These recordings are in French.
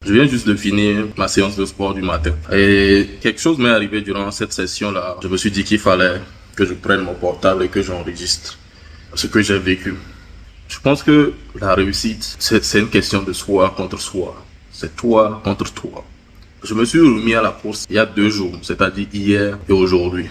Je viens juste de finir ma séance de sport du matin. Et quelque chose m'est arrivé durant cette session-là. Je me suis dit qu'il fallait que je prenne mon portable et que j'enregistre ce que j'ai vécu. Je pense que la réussite, c'est une question de soi contre soi. C'est toi contre toi. Je me suis remis à la course il y a 2 jours, c'est-à-dire hier et aujourd'hui.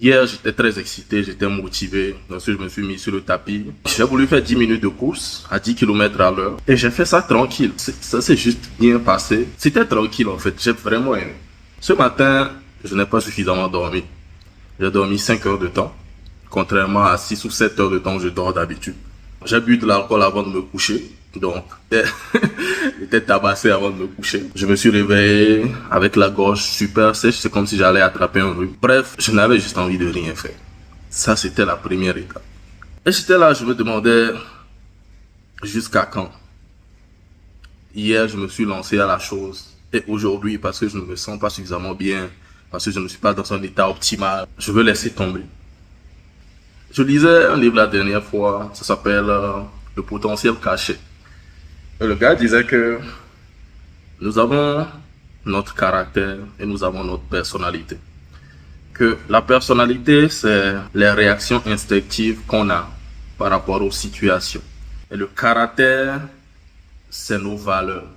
Hier, j'étais très excité, j'étais motivé. Ensuite, je me suis mis sur le tapis. J'ai voulu faire 10 minutes de course à 10 km à l'heure. Et j'ai fait ça tranquille. Ça s'est juste bien passé. C'était tranquille en fait. J'ai vraiment aimé. Ce matin, je n'ai pas suffisamment dormi. J'ai dormi 5 heures de temps. Contrairement à 6 ou 7 heures de temps que je dors d'habitude. J'ai bu de l'alcool avant de me coucher. Donc, j'étais tabassé avant de me coucher. Je me suis réveillé avec la gorge super sèche. C'est comme si j'allais attraper un rhume. Bref, je n'avais juste envie de rien faire. Ça, c'était la première étape. Et j'étais là, je me demandais jusqu'à quand. Hier, je me suis lancé à la chose. Et aujourd'hui, parce que je ne me sens pas suffisamment bien, parce que je ne suis pas dans un état optimal, je veux laisser tomber. Je lisais un livre la dernière fois, ça s'appelle Le potentiel caché. Et le gars disait que nous avons notre caractère et nous avons notre personnalité. Que la personnalité, c'est les réactions instinctives qu'on a par rapport aux situations. Et le caractère, c'est nos valeurs,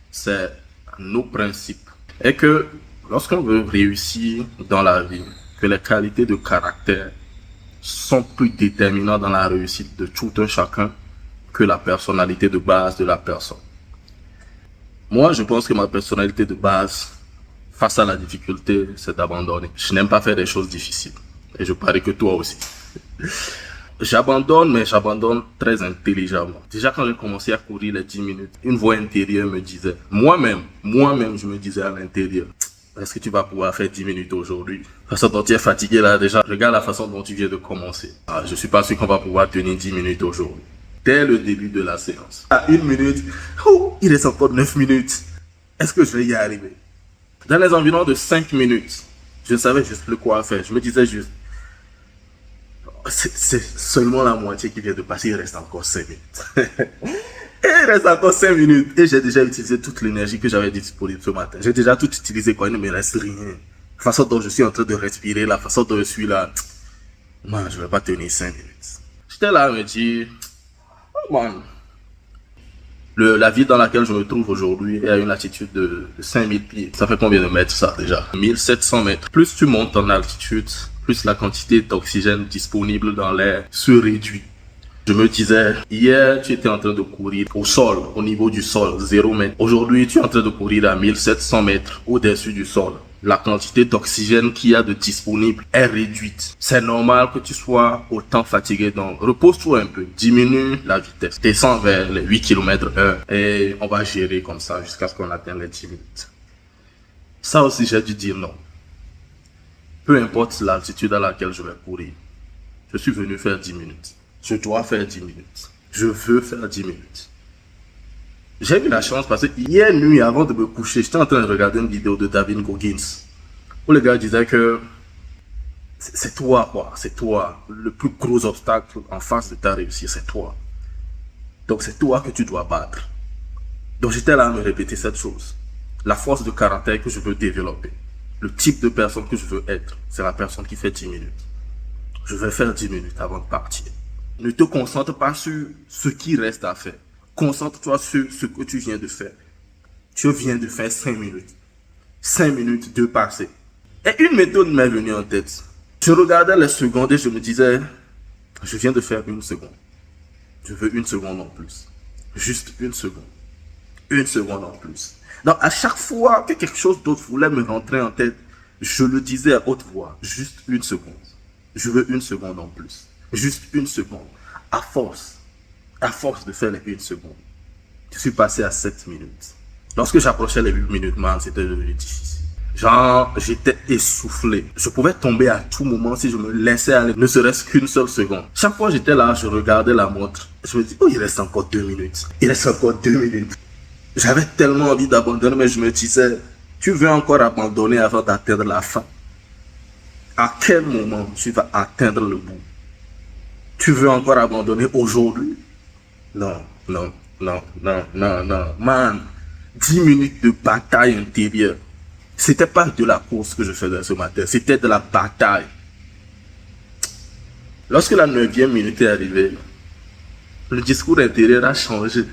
c'est nos principes. Et que lorsqu'on veut réussir dans la vie, que les qualités de caractère sont plus déterminantes dans la réussite de tout un chacun que la personnalité de base de la personne. Moi, je pense que ma personnalité de base, face à la difficulté, c'est d'abandonner. Je n'aime pas faire des choses difficiles. Et je parie que toi aussi. J'abandonne, mais j'abandonne très intelligemment. Déjà, quand j'ai commencé à courir les 10 minutes, une voix intérieure me disait, moi-même, je me disais à l'intérieur, est-ce que tu vas pouvoir faire 10 minutes aujourd'hui? La façon dont tu es fatigué là, déjà, regarde la façon dont tu viens de commencer. Ah, je suis pas sûr qu'on va pouvoir tenir 10 minutes aujourd'hui. Dès le début de la séance. À 1 minute, il reste encore 9 minutes. Est-ce que je vais y arriver? Dans les environs de 5 minutes, je ne savais juste plus quoi faire. Je me disais juste, c'est seulement la moitié qui vient de passer, il reste encore 5 minutes. Et il reste encore 5 minutes. Et j'ai déjà utilisé toute l'énergie que j'avais disponible ce matin. J'ai déjà tout utilisé quand il ne me reste rien. La façon dont je suis en train de respirer, la façon dont je suis là, man, je vais pas tenir 5 minutes. J'étais là à me dire, oh man, la ville dans laquelle je me trouve aujourd'hui est à une altitude de 5000 pieds. Ça fait combien de mètres ça déjà? 1700 mètres. Plus tu montes en altitude, plus la quantité d'oxygène disponible dans l'air se réduit. Je me disais, hier tu étais en train de courir au sol, au niveau du sol, 0 mètre. Aujourd'hui tu es en train de courir à 1700 mètres au-dessus du sol. La quantité d'oxygène qu'il y a de disponible est réduite. C'est normal que tu sois autant fatigué, donc repose-toi un peu, diminue la vitesse, descends vers les 8 km/h et on va gérer comme ça jusqu'à ce qu'on atteigne les 10 minutes. Ça aussi j'ai dû dire non. Peu importe l'altitude à laquelle je vais courir, je suis venu faire 10 minutes. Je dois faire 10 minutes. Je veux faire 10 minutes. J'ai eu la chance parce que hier nuit, avant de me coucher, j'étais en train de regarder une vidéo de David Goggins où le gars disait que c'est toi, quoi. C'est toi. Le plus gros obstacle en face de ta réussite, c'est toi. Donc c'est toi que tu dois battre. Donc j'étais là à me répéter cette chose. La force de caractère que je veux développer. Le type de personne que je veux être, c'est la personne qui fait 10 minutes. Je vais faire 10 minutes avant de partir. Ne te concentre pas sur ce qui reste à faire. Concentre-toi sur ce que tu viens de faire. Tu viens de faire 5 minutes. 5 minutes de passé. Et une méthode m'est venue en tête. Je regardais les secondes et je me disais, je viens de faire 1 seconde. Je veux 1 seconde en plus. Juste 1 seconde. 1 seconde en plus. Donc à chaque fois que quelque chose d'autre voulait me rentrer en tête, je le disais à haute voix. Juste 1 seconde. Je veux 1 seconde en plus. Juste 1 seconde. À force de faire les 1 seconde, je suis passé à 7 minutes. Lorsque j'approchais les 8 minutes, man, c'était devenu difficile. Genre, j'étais essoufflé. Je pouvais tomber à tout moment si je me laissais aller, ne serait-ce qu'une seule seconde. Chaque fois j'étais là, je regardais la montre. Je me dis, oh, il reste encore 2 minutes. Il reste encore 2 minutes. J'avais tellement envie d'abandonner, mais je me disais, tu veux encore abandonner avant d'atteindre la fin? À quel moment tu vas atteindre le bout? Tu veux encore abandonner aujourd'hui? Non. Man, 10 minutes de bataille intérieure. C'était pas de la course que je faisais ce matin, c'était de la bataille. Lorsque la 9e minute est arrivée, le discours intérieur a changé.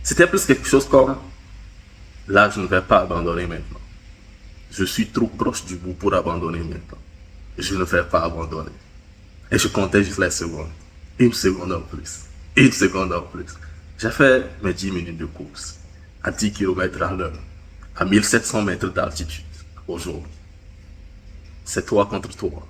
C'était plus quelque chose comme, là, je ne vais pas abandonner maintenant. Je suis trop proche du bout pour abandonner maintenant. Je ne vais pas abandonner. Et je comptais juste les secondes. Une seconde en plus. Une seconde en plus. J'ai fait mes 10 minutes de course à 10 km à l'heure, à 1700 mètres d'altitude aujourd'hui. C'est toi contre toi.